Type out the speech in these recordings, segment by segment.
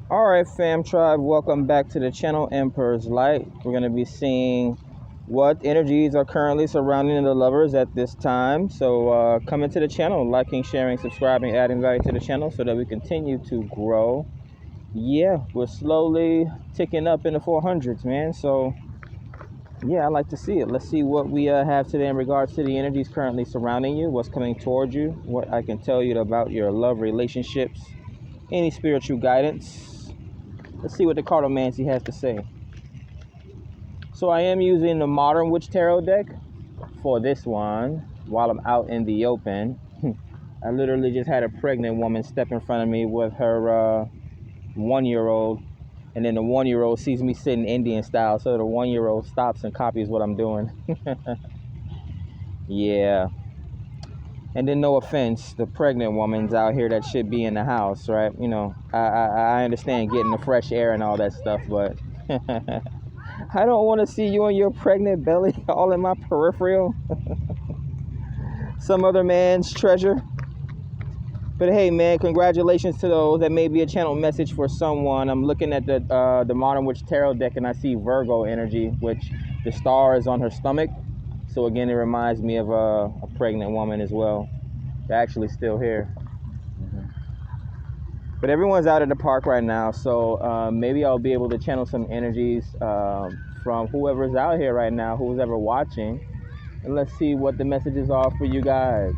All right, fam tribe, welcome back to the channel Emperor's Light. We're going to be seeing what energies are currently surrounding the lovers at this time. So come into the channel, liking, sharing, subscribing, adding value to the channel so that we continue to grow. Yeah, we're slowly ticking up in the 400s, man. So yeah, I like to see it. Let's see what we have today in regards to the energies currently surrounding you, what's coming towards you, what I can tell you about your love relationships, any spiritual guidance. Let's see what the cartomancy has to say. So I am using the Modern Witch Tarot deck for this one while I'm out in the open. I literally just had a pregnant woman step in front of me with her 1-year-old, and then the 1-year-old sees me sitting Indian style, so the 1-year-old stops and copies what I'm doing. Yeah. And then, no offense, the pregnant woman's out here that should be in the house, right? You know, I understand getting the fresh air and all that stuff, but I don't want to see you and your pregnant belly all in my peripheral. Some other man's treasure. But hey, man, congratulations to those. That may be a channel message for someone. I'm looking at the Modern Witch Tarot deck, and I see Virgo energy, which the star is on her stomach. So again, it reminds me of a pregnant woman as well. They're actually still here. But everyone's out at the park right now, so maybe I'll be able to channel some energies from whoever's out here right now, who's ever watching. And let's see what the messages are for you guys.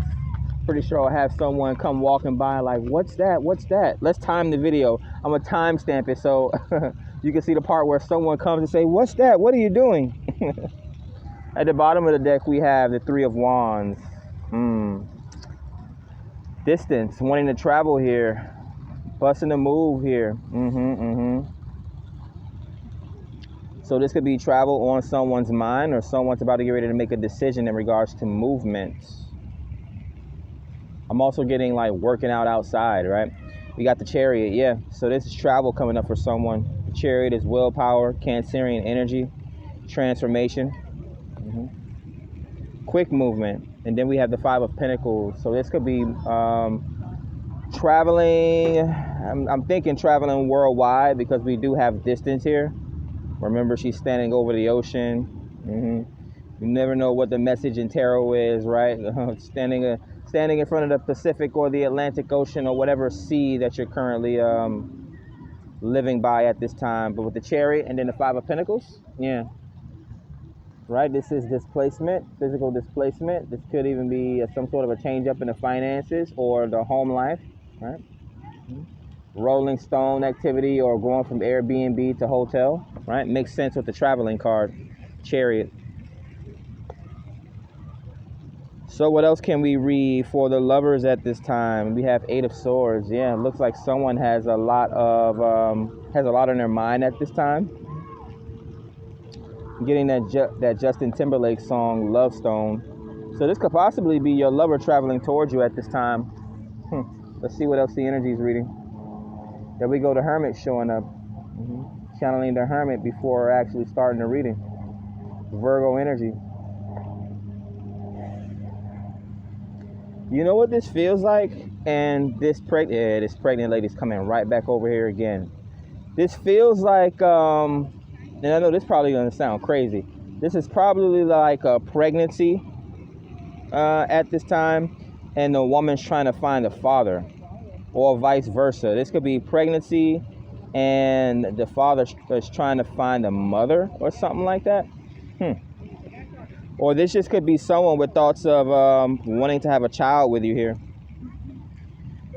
Pretty sure I'll have someone come walking by like, what's that? What's that? Let's time the video. I'm going to timestamp it so you can see the part where someone comes and say, what's that? What are you doing? At the bottom of the deck, we have the Three of Wands. Distance, wanting to travel here. Busting a move here. So this could be travel on someone's mind, or someone's about to get ready to make a decision in regards to movements. I'm also getting like working out outside, right? We got the Chariot, yeah. So this is travel coming up for someone. The Chariot is willpower, Cancerian energy, transformation, quick movement. And then we have the Five of Pentacles. So this could be traveling. I'm thinking traveling worldwide because we do have distance here. Remember, she's standing over the ocean. You never know what the message in tarot is, right? standing in front of the Pacific or the Atlantic Ocean or whatever sea that you're currently living by at this time. But with the Chariot and then the Five of Pentacles, yeah, right? This is displacement, physical displacement. This could even be some sort of a change up in the finances or the home life, right? Rolling stone activity or going from Airbnb to hotel, right? Makes sense with the traveling card, Chariot. So what else can we read for the lovers at this time? We have Eight of Swords. Yeah, it looks like someone has a lot on their mind at this time. Getting that Justin Timberlake song, Love Stone. So this could possibly be your lover traveling towards you at this time. Let's see what else the energy is reading. There we go, the Hermit showing up. Channeling the Hermit before actually starting the reading. Virgo energy. You know what this feels like? And this pregnant lady's coming right back over here again. This feels like, and I know this probably gonna sound crazy. This is probably like a pregnancy at this time, and the woman's trying to find a father, or vice versa. This could be pregnancy and the father is trying to find a mother or something like that. Or this just could be someone with thoughts of wanting to have a child with you here.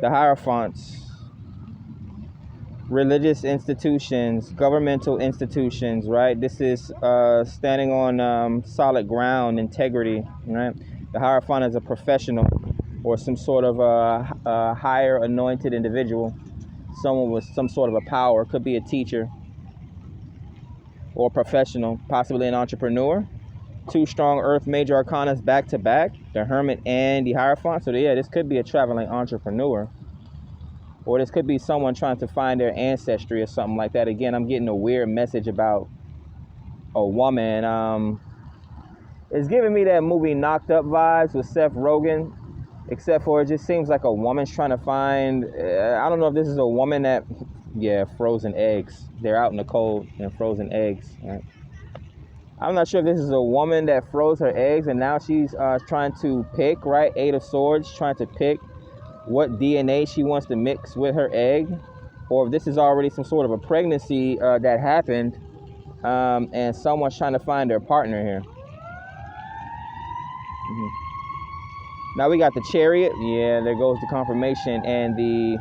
The Hierophants. Religious institutions, governmental institutions, right? This is standing on solid ground, integrity, right? The Hierophant is a professional or some sort of a higher anointed individual. Someone with some sort of a power. Could be a teacher or professional, possibly an entrepreneur. Two strong Earth major arcanas back to back, the Hermit and the Hierophant. So yeah, this could be a traveling entrepreneur, or this could be someone trying to find their ancestry or something like that. Again, I'm getting a weird message about a woman. It's giving me that movie Knocked Up vibes with Seth Rogen, except for it just seems like a woman's trying to find, I don't know if this is a woman that Yeah, frozen eggs. They're out in the cold and frozen eggs. Right? I'm not sure if this is a woman that froze her eggs and now she's trying to pick, right? Eight of Swords, trying to pick what DNA she wants to mix with her egg, or if this is already some sort of a pregnancy that happened, and someone's trying to find their partner here. Mhm. Now we got the Chariot. Yeah, there goes the confirmation and the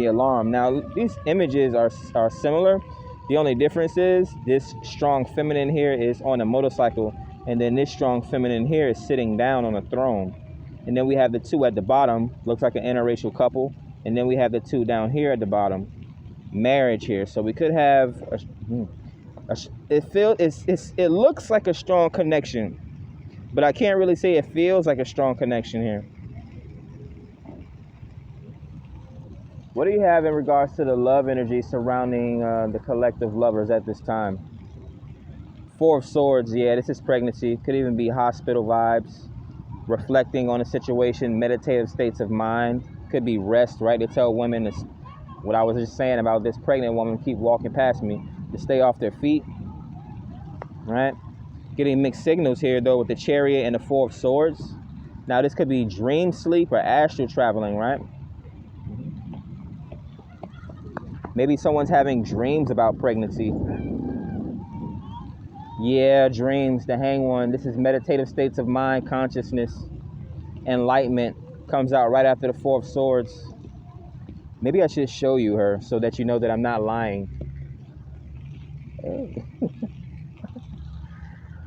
alarm. Now these images are similar. The only difference is this strong feminine here is on a motorcycle, and then this strong feminine here is sitting down on a throne. And then we have the two at the bottom, looks like an interracial couple. And then we have the two down here at the bottom, marriage here. So we could have it looks like a strong connection, but I can't really say it feels like a strong connection here. What do you have in regards to the love energy surrounding the collective lovers at this time? Four of Swords, yeah, this is pregnancy. Could even be hospital vibes, reflecting on a situation, meditative states of mind. Could be rest, right? They tell women, this, what I was just saying about this pregnant woman keep walking past me, to stay off their feet, right? Getting mixed signals here, though, with the Chariot and the Four of Swords. Now, this could be dream sleep or astral traveling, right? Maybe someone's having dreams about pregnancy. Yeah, dreams, the Hanged One. This is meditative states of mind, consciousness, enlightenment. Comes out right after the Four of Swords. Maybe I should show you her so that you know that I'm not lying.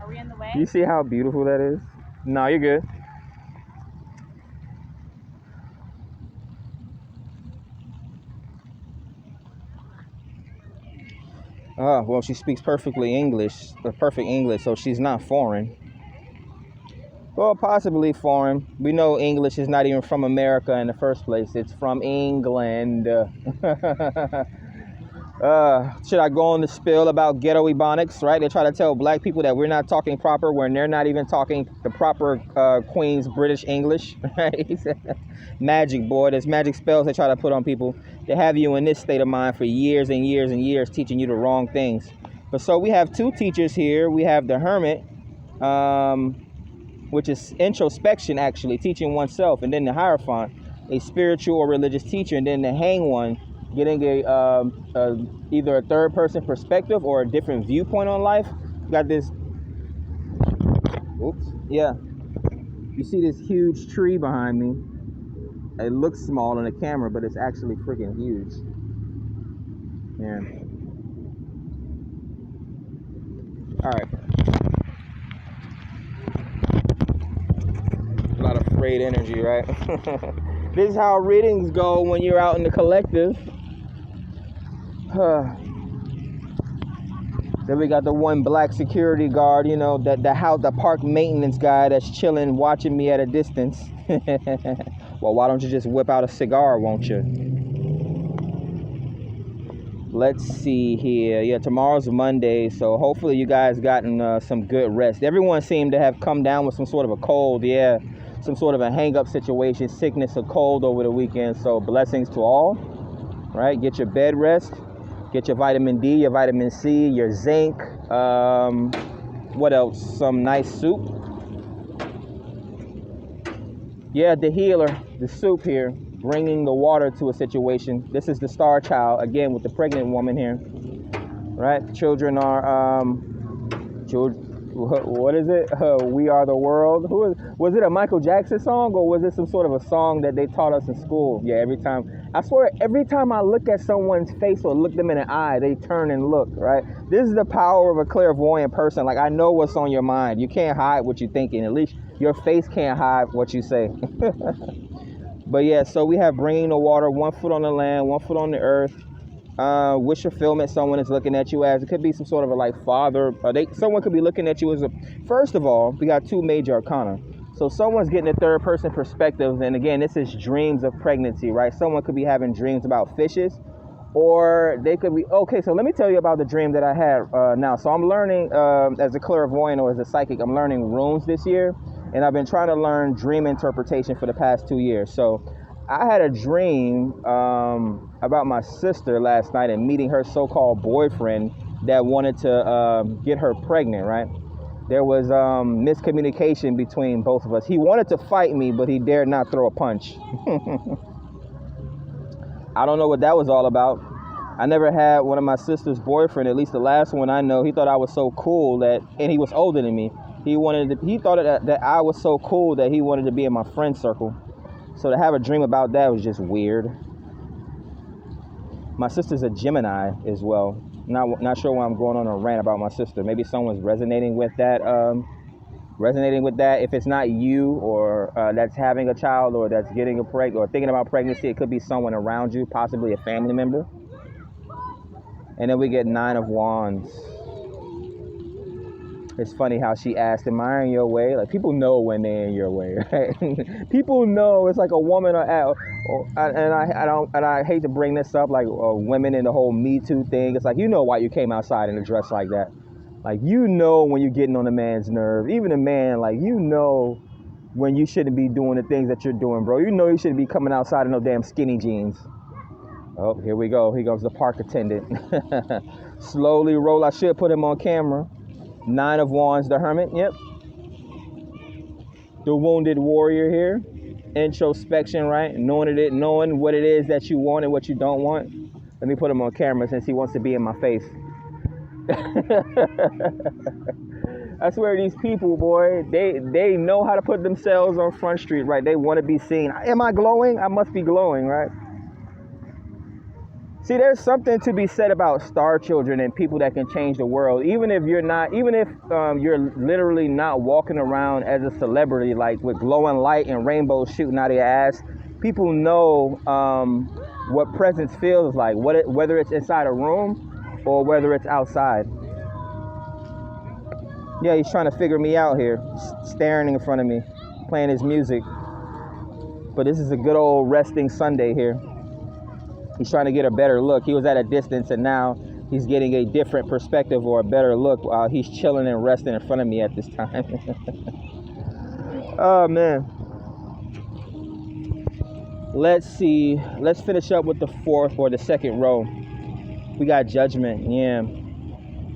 Are we in the way? You see how beautiful that is? No, you're good. Well, she speaks perfect English, so she's not foreign. Well, possibly foreign. We know English is not even from America in the first place. It's from England. Should I go on the spill about ghetto ebonics, right? They try to tell black people that we're not talking proper when they're not even talking the proper Queen's British English, right? Magic, boy. There's magic spells they try to put on people. They have you in this state of mind for years and years and years, teaching you the wrong things. But so we have two teachers here. We have the Hermit, which is introspection, actually, teaching oneself. And then the Hierophant, a spiritual or religious teacher. And then the Hanged One, getting either a third person perspective or a different viewpoint on life. Got this, oops, yeah. You see this huge tree behind me. It looks small on the camera, but it's actually freaking huge. Yeah. All right. A lot of frayed energy, right? This is how readings go when you're out in the collective. Then we got the one black security guard, you know, the park maintenance guy that's chilling, watching me at a distance. Well, why don't you just whip out a cigar, won't you? Let's see here. Yeah, tomorrow's Monday, so hopefully you guys gotten some good rest. Everyone seemed to have come down with some sort of a cold, yeah, some sort of a hang-up situation, sickness or cold over the weekend. So blessings to all, right? Get your bed rest. Get your vitamin D, your vitamin C, your zinc. What else? Some nice soup. Yeah, the healer, the soup here, bringing the water to a situation. This is the star child, again, with the pregnant woman here. Right? Children are, what is it? We Are the World. Was it a Michael Jackson song, or was it some sort of a song that they taught us in school? Yeah, I swear, every time I look at someone's face or look them in the eye, they turn and look, right? This is the power of a clairvoyant person. Like, I know what's on your mind. You can't hide what you're thinking. At least your face can't hide what you say. But yeah, so we have bringing the water, 1 foot on the land, 1 foot on the earth. Which fulfillment someone is looking at you as. It could be some sort of a like father. Someone could be looking at you as a. First of all, we got two major arcana. So someone's getting a third person perspective, and again, this is dreams of pregnancy, right? Someone could be having dreams about fishes, or they could be. Okay, so let me tell you about the dream that I had now. So I'm learning as a clairvoyant or as a psychic. I'm learning runes this year, and I've been trying to learn dream interpretation for the past 2 years. So I had a dream about my sister last night and meeting her so-called boyfriend that wanted to get her pregnant, right? There was miscommunication between both of us. He wanted to fight me, but he dared not throw a punch. I don't know what that was all about. I never had one of my sister's boyfriend, at least the last one I know. He thought I was so cool that, and he was older than me. He thought that I was so cool that he wanted to be in my friend circle. So to have a dream about that was just weird. My sister's a Gemini as well. Not sure why I'm going on a rant about my sister. Maybe someone's resonating with that. If it's not you or that's having a child or that's getting a or thinking about pregnancy, it could be someone around you, possibly a family member. And then we get 9 of Wands. It's funny how she asked, am I in your way? Like, people know when they're in your way, right? People know. It's like a woman, and I hate to bring this up, like women in the whole Me Too thing. It's like, you know why you came outside in a dress like that. Like, you know when you're getting on a man's nerve. Even a man, like, you know when you shouldn't be doing the things that you're doing, bro. You know you shouldn't be coming outside in no damn skinny jeans. Oh, here we go. Here goes the park attendant. Slowly roll. I should put him on camera. 9 of Wands, the Hermit. Yep. The wounded warrior here. Introspection, right? Knowing what it is that you want and what you don't want. Let me put him on camera since he wants to be in my face. I swear, these people, boy, they know how to put themselves on Front Street, right? They want to be seen. Am I glowing? I must be glowing, right? See, there's something to be said about star children and people that can change the world. Even if you're literally not walking around as a celebrity, like with glowing light and rainbows shooting out of your ass, people know what presence feels like, whether it's inside a room or whether it's outside. Yeah, he's trying to figure me out here, staring in front of me, playing his music. But this is a good old resting Sunday here. He's trying to get a better look. He was at a distance and now he's getting a different perspective or a better look while he's chilling and resting in front of me at this time. Oh, man. Let's see. Let's finish up with the 4th or the 2nd row. We got Judgment. Yeah.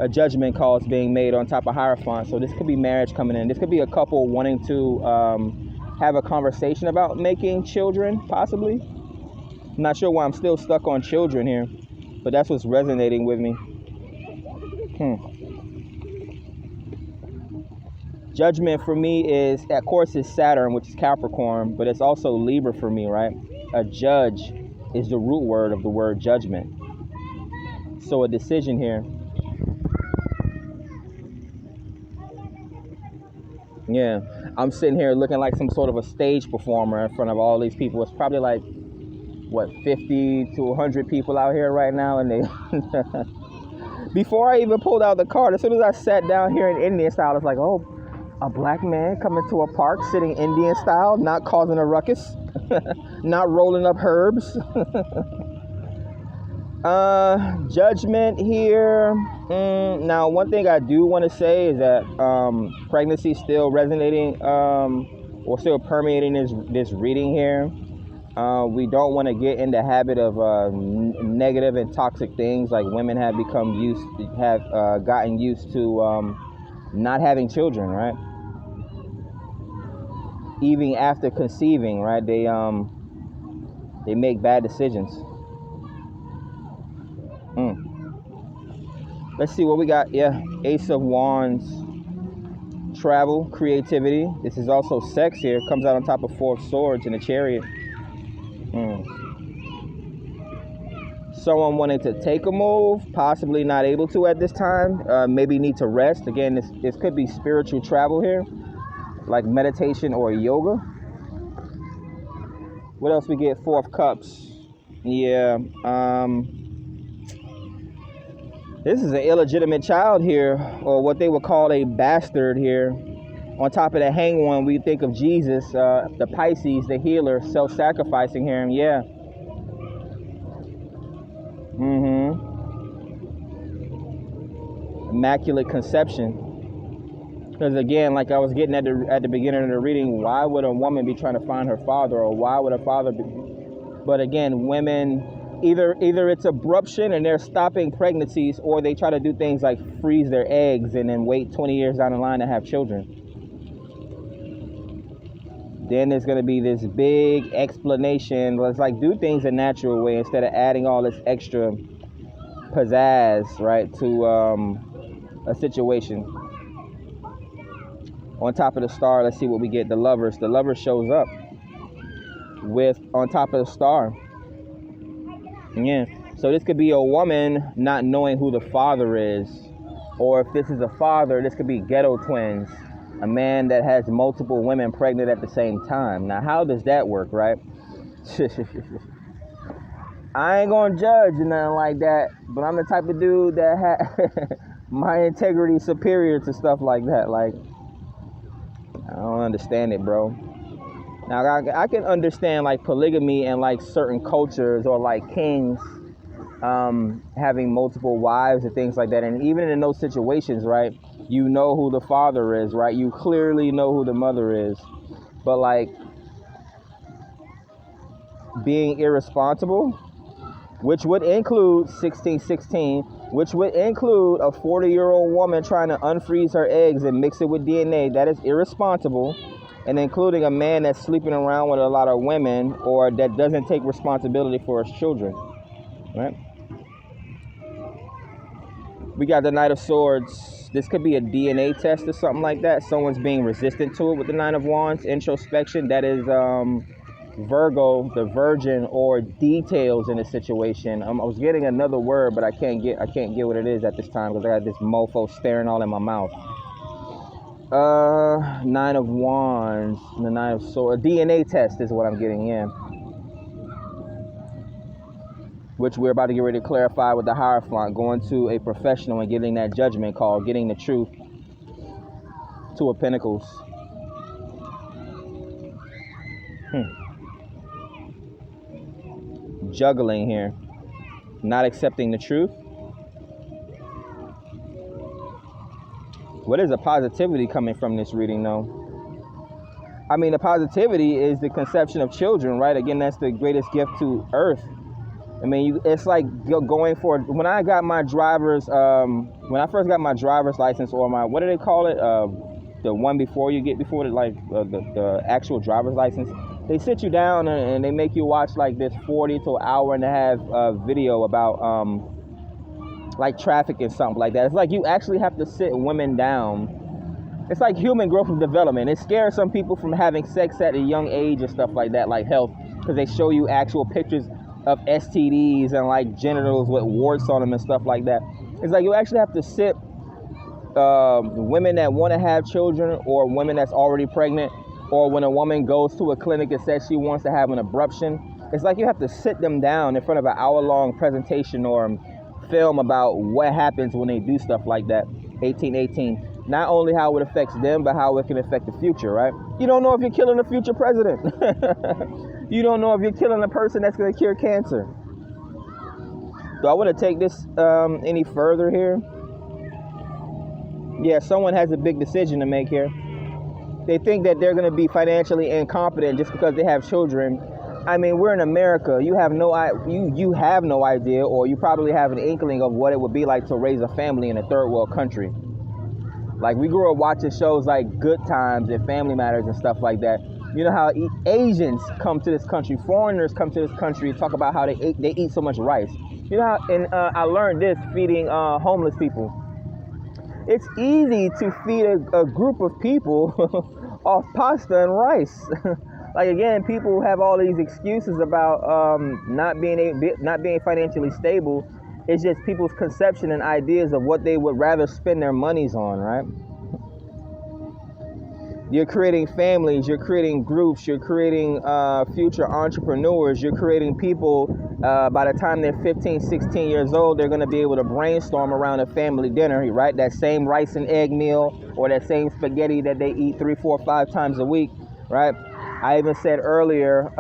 A judgment call is being made on top of Hierophant. So this could be marriage coming in. This could be a couple wanting to have a conversation about making children, possibly. I'm not sure why I'm still stuck on children here, but that's what's resonating with me. Judgment for me is, of course, is Saturn, which is Capricorn, but it's also Libra for me, right? A judge is the root word of the word judgment. So a decision here. Yeah, I'm sitting here looking like some sort of a stage performer in front of all these people. It's probably like, 50 to 100 people out here right now, and they before I even pulled out the card, as soon as I sat down here in Indian style, it's like, oh, a black man coming to a park sitting Indian style, not causing a ruckus, not rolling up herbs. Judgment here. Now, one thing I do want to say is that pregnancy still resonating or still permeating this reading here. We don't want to get in the habit of negative and toxic things, like women have gotten used to not having children, right? Even after conceiving, right? They make bad decisions. Let's see what we got. Yeah, Ace of Wands. Travel, creativity. This is also sex here. Comes out on top of 4 of Swords in a Chariot. Someone wanting to take a move, possibly not able to at this time, maybe need to rest. Again, this could be spiritual travel here, like meditation or yoga. What else we get? 4 of Cups. Yeah, this is an illegitimate child here, or what they would call a bastard here. On top of the Hanged One, we think of Jesus, the Pisces, the healer, self-sacrificing here. Yeah. Immaculate Conception. Because again, like I was getting at the beginning of the reading, why would a woman be trying to find her father, or why would a father But again, women, either it's abruption and they're stopping pregnancies, or they try to do things like freeze their eggs and then wait 20 years down the line to have children. Then there's going to be this big explanation. Let's like do things a natural way instead of adding all this extra pizzazz, right, to a situation. On top of the star, let's see what we get. The Lovers. The Lover shows up with on top of the star. Yeah. So this could be a woman not knowing who the father is, or if this is a father, this could be ghetto twins. A man that has multiple women pregnant at the same time. Now, how does that work, right? I ain't gonna judge or nothing like that, but I'm the type of dude that my integrity is superior to stuff like that. Like, I don't understand it, bro. Now, I can understand like polygamy and like certain cultures, or like kings having multiple wives and things like that. And even in those situations, right, you know who the father is, right? You clearly know who the mother is. But like being irresponsible, which would include 1616, which would include a 40-year-old woman trying to unfreeze her eggs and mix it with DNA, that is irresponsible. And including a man that's sleeping around with a lot of women, or that doesn't take responsibility for his children, right? We got the Knight of Swords. This could be a DNA test or something like that. Someone's being resistant to it with the Nine of Wands. Introspection, that is Virgo, the Virgin, or details in a situation. I was getting another word, but I can't get what it is at this time because I got this mofo staring all in my mouth. Nine of Wands, the Nine of Swords. A DNA test is what I'm getting in, which we're about to get ready to clarify with the Hierophant, going to a professional and getting that judgment call, getting the truth. Two of Pentacles. Juggling here, not accepting the truth. What is the positivity coming from this reading, though? I mean, the positivity is the conception of children, right? Again, that's the greatest gift to Earth. I mean, it's like going for, when I got my driver's, when I first got my driver's license, or my, what do they call it? The one before you get, before the actual driver's license. They sit you down and they make you watch like this 40 to an hour and a half video about like traffic and something like that. It's like you actually have to sit women down. It's like human growth and development. It scares some people from having sex at a young age and stuff like that, like health, because they show you actual pictures of STDs and like genitals with warts on them and stuff like that. It's like you actually have to sit women that want to have children, or women that's already pregnant, or when a woman goes to a clinic and says she wants to have an abruption. It's like you have to sit them down in front of an hour-long presentation or film about what happens when they do stuff like that. 1818. Not only how it affects them, but how it can affect the future, right? You don't know if you're killing the future president. You don't know if you're killing a person that's going to cure cancer. Do I want to take this any further here? Yeah, someone has a big decision to make here. They think that they're going to be financially incompetent just because they have children. I mean, we're in America. You have no idea, or you probably have an inkling of what it would be like to raise a family in a third world country. Like, we grew up watching shows like Good Times and Family Matters and stuff like that. You know how Asians come to this country, foreigners come to this country and talk about how they eat so much rice. You know how, and I learned this feeding homeless people. It's easy to feed a group of people off pasta and rice. Like, again, people have all these excuses about not being financially stable. It's just people's conception and ideas of what they would rather spend their monies on, right? You're creating families, you're creating groups, you're creating future entrepreneurs, you're creating people, by the time they're 15, 16 years old, they're going to be able to brainstorm around a family dinner, right? That same rice and egg meal, or that same spaghetti that they eat 3, 4, 5 times a week, right? I even said earlier,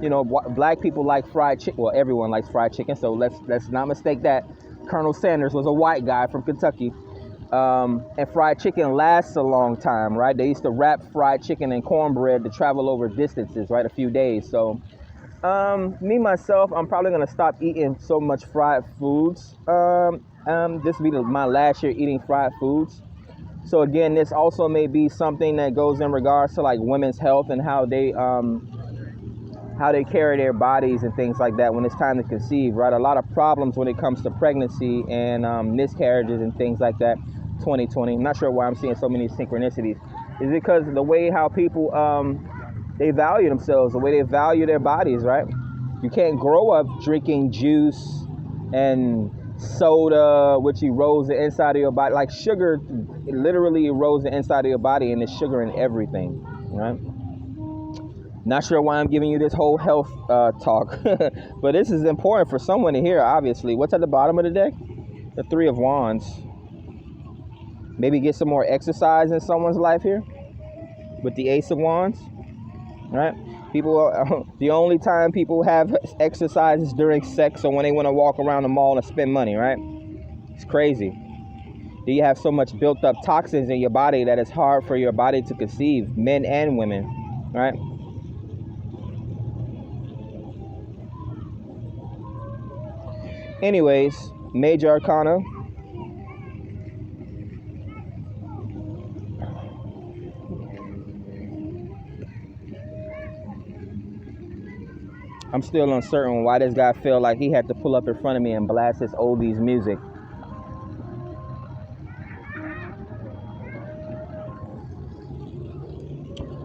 you know, black people like fried chicken. Well, everyone likes fried chicken, so let's not mistake that. Colonel Sanders was a white guy from Kentucky. And fried chicken lasts a long time, right? They used to wrap fried chicken in cornbread to travel over distances, right? A few days. So Me myself, I'm probably gonna stop eating so much fried foods. This will be my last year eating fried foods. So again, this also may be something that goes in regards to like women's health and how they carry their bodies and things like that when it's time to conceive, right? A lot of problems when it comes to pregnancy and miscarriages and things like that. 2020. I'm not sure why I'm seeing so many synchronicities. Is because the way how people they value themselves, the way they value their bodies, right? You can't grow up drinking juice and soda, which erodes the inside of your body. Like sugar, it literally erodes the inside of your body, and there's sugar in everything, right? Not sure why I'm giving you this whole health talk, but this is important for someone to hear, obviously. What's at the bottom of the deck? The Three of Wands. Maybe get some more exercise in someone's life here with the Ace of Wands, right? People, the only time people have exercise is during sex or when they want to walk around the mall and spend money, right? It's crazy. You have so much built up toxins in your body that it's hard for your body to conceive, men and women, right? Anyways, Major Arcana. I'm still uncertain why this guy felt like he had to pull up in front of me and blast his oldies music.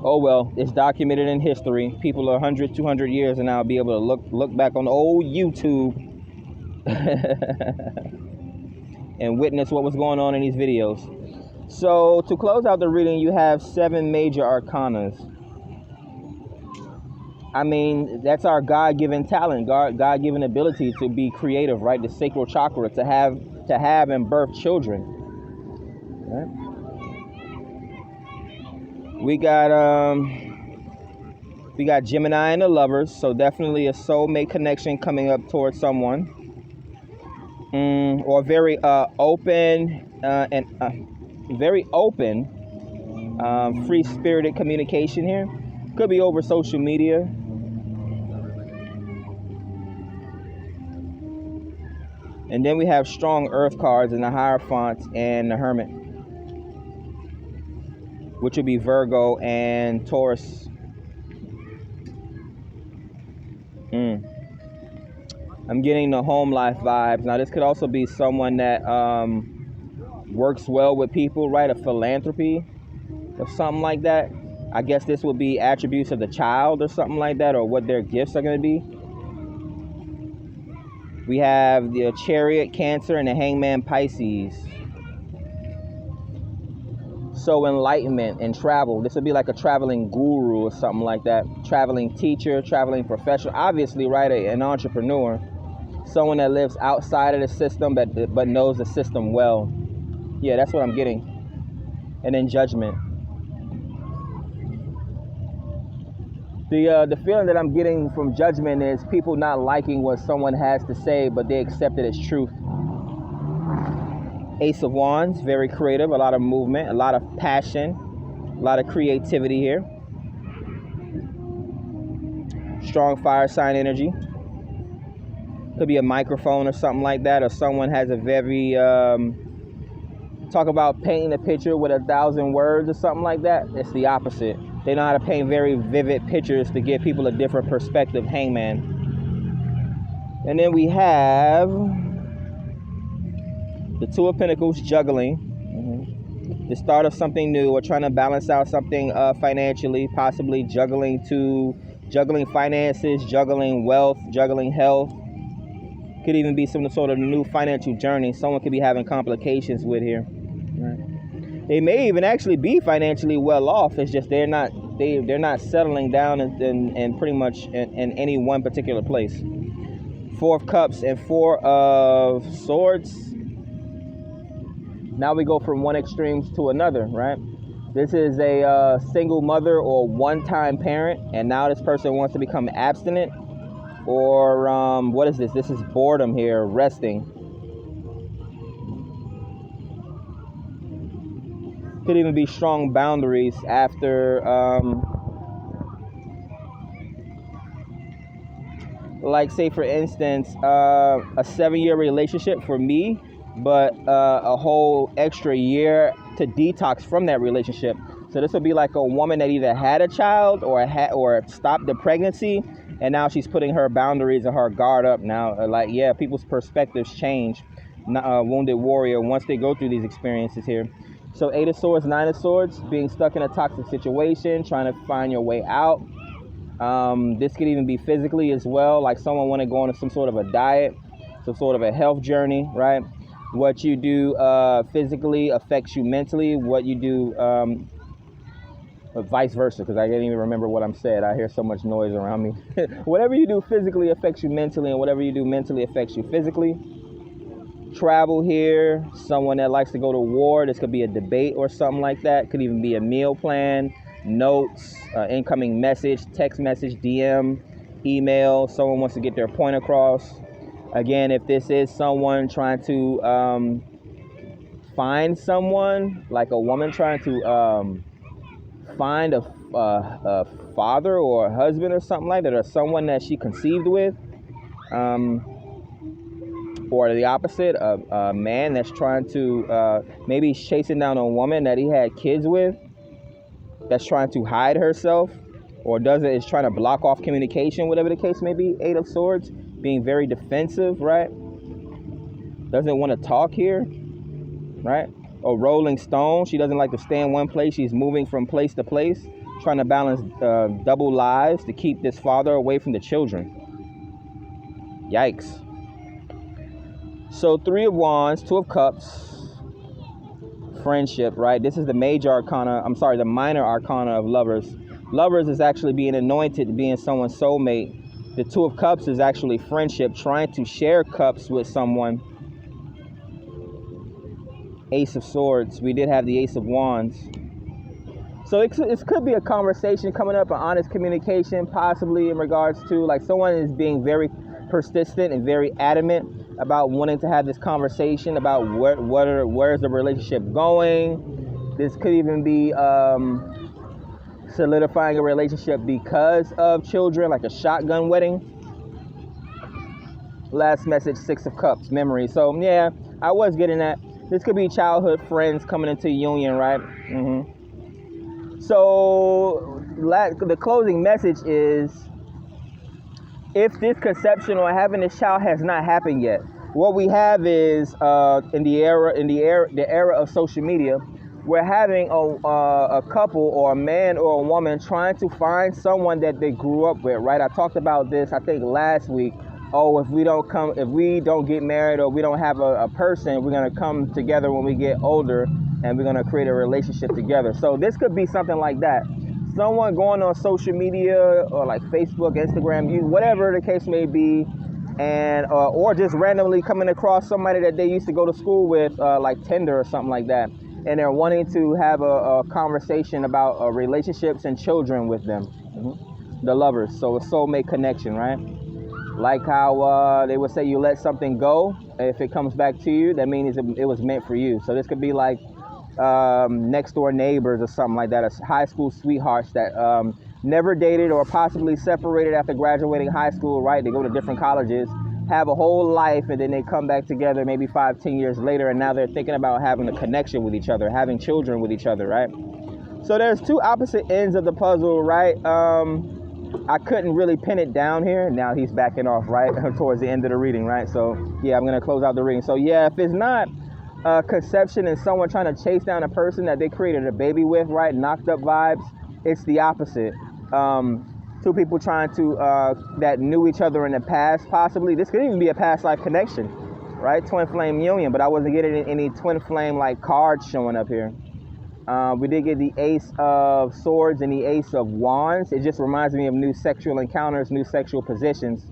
Oh well, it's documented in history. People are 100, 200 years and now be able to look back on old YouTube and witness what was going on in these videos. So to close out the reading, you have 7 major arcanas. I mean, that's our God-given talent, God-given ability to be creative, right? The sacral chakra, to have and birth children. Right? We got Gemini and the Lovers, so definitely a soulmate connection coming up towards someone, or very open free-spirited communication here. Could be over social media. And then we have strong earth cards in the Hierophant and the Hermit, which would be Virgo and Taurus. I'm getting the home life vibes. Now, this could also be someone that works well with people, right? A philanthropy or something like that. I guess this would be attributes of the child or something like that, or what their gifts are going to be. We have the Chariot, Cancer, and the Hangman, Pisces. So enlightenment and travel. This would be like a traveling guru or something like that. Traveling teacher, traveling professional. Obviously, right, an entrepreneur. Someone that lives outside of the system but knows the system well. Yeah, that's what I'm getting. And then Judgment. The feeling that I'm getting from Judgment is people not liking what someone has to say, but they accept it as truth. Ace of Wands, very creative, a lot of movement, a lot of passion, a lot of creativity here. Strong fire sign energy. Could be a microphone or something like that, or someone has a very, talk about painting a picture with 1,000 words or something like that. It's the opposite. They know how to paint very vivid pictures to give people a different perspective. Hangman. And then we have the Two of Pentacles, juggling. The start of something new, or trying to balance out something financially, possibly juggling finances, juggling wealth, juggling health. Could even be some sort of new financial journey someone could be having complications with here. Right. They may even actually be financially well off. It's just they're not settling down in pretty much in any one particular place. 4 of Cups and 4 of Swords. Now we go from one extreme to another, right? This is a single mother or one-time parent, and now this person wants to become abstinent, or what is this? This is boredom here, resting. Could even be strong boundaries after like say for instance, a 7-year relationship for me, but a whole extra year to detox from that relationship. So this would be like a woman that either had a child or stopped the pregnancy, and now she's putting her boundaries and her guard up now. Like, yeah, people's perspectives change. Wounded warrior, once they go through these experiences here. So 8 of Swords, 9 of Swords, being stuck in a toxic situation, trying to find your way out. This could even be physically as well, like someone want to go on some sort of a diet, some sort of a health journey, right? What you do physically affects you mentally. What you do, vice versa, because I can't even remember what I'm saying. I hear so much noise around me. Whatever you do physically affects you mentally, and whatever you do mentally affects you physically. Travel here, someone that likes to go to war. This could be a debate or something like that. Could even be a meal plan, notes, incoming message, text message, DM, email. Someone wants to get their point across. Again, if this is someone trying to find someone, like a woman trying to find a father or a husband or something like that, or someone that she conceived with, or the opposite, a man that's trying to maybe he's chasing down a woman that he had kids with, that's trying to hide herself, or is trying to block off communication, whatever the case may be. 8 of Swords, being very defensive, right? Doesn't want to talk here, right? A rolling stone, she doesn't like to stay in one place. She's moving from place to place, trying to balance double lives to keep this father away from the children. Yikes. So 3 of Wands, 2 of Cups, friendship, right? This is the major arcana, the minor arcana of Lovers. Lovers is actually being anointed, being someone's soulmate. The 2 of Cups is actually friendship, trying to share cups with someone. Ace of Swords, we did have the Ace of Wands. So it could be a conversation coming up, an honest communication, possibly in regards to like someone is being very persistent and very adamant about wanting to have this conversation about where's the relationship going. This could even be solidifying a relationship because of children, like a shotgun wedding. Last message, 6 of Cups, memory. So yeah, I was getting that. This could be childhood friends coming into union, right? So the closing message is, if this conception or having this child has not happened yet, what we have is in the era of social media, we're having a couple or a man or a woman trying to find someone that they grew up with, right? I talked about this, I think, last week. Oh, if we don't get married or we don't have a person, we're gonna come together when we get older and we're gonna create a relationship together. So this could be something like that. Someone going on social media or like Facebook, Instagram, whatever the case may be, and or just randomly coming across somebody that they used to go to school with, like Tinder or something like that, and they're wanting to have a conversation about relationships and children with them. The Lovers, so a soulmate connection, right? Like how they would say you let something go. If it comes back to you, that means it was meant for you. So this could be like next door neighbors or something like that, high school sweethearts that never dated or possibly separated after graduating high school, right? They go to different colleges, have a whole life, and then they come back together maybe 5-10 years later, and now they're thinking about having a connection with each other, having children with each other, right? So there's 2 opposite ends of the puzzle, right? I couldn't really pin it down here. Now he's backing off, right? Towards the end of the reading, right? So yeah, I'm going to close out the reading. So yeah, if it's not conception and someone trying to chase down a person that they created a baby with, right? Knocked up vibes. It's the opposite. 2 people trying to, that knew each other in the past, possibly. This could even be a past life connection, right? Twin flame union, but I wasn't getting any twin flame like cards showing up here. We did get the Ace of Swords and the Ace of Wands. It just reminds me of new sexual encounters, new sexual positions,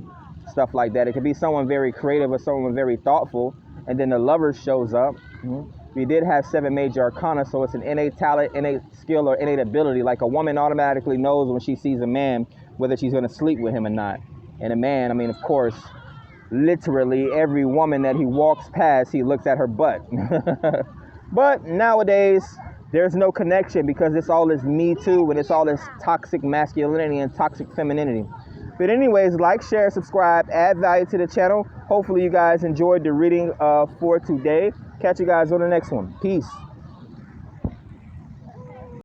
stuff like that. It could be someone very creative or someone very thoughtful, and then the Lover shows up. We did have 7 major arcana, so it's an innate talent, innate skill, or innate ability. Like a woman automatically knows when she sees a man whether she's going to sleep with him or not. And a man, I mean, of course, literally every woman that he walks past, he looks at her butt. But nowadays, there's no connection because it's all this Me Too and it's all this toxic masculinity and toxic femininity. But anyways, like, share, subscribe, add value to the channel. Hopefully you guys enjoyed the reading for today. Catch you guys on the next one. Peace.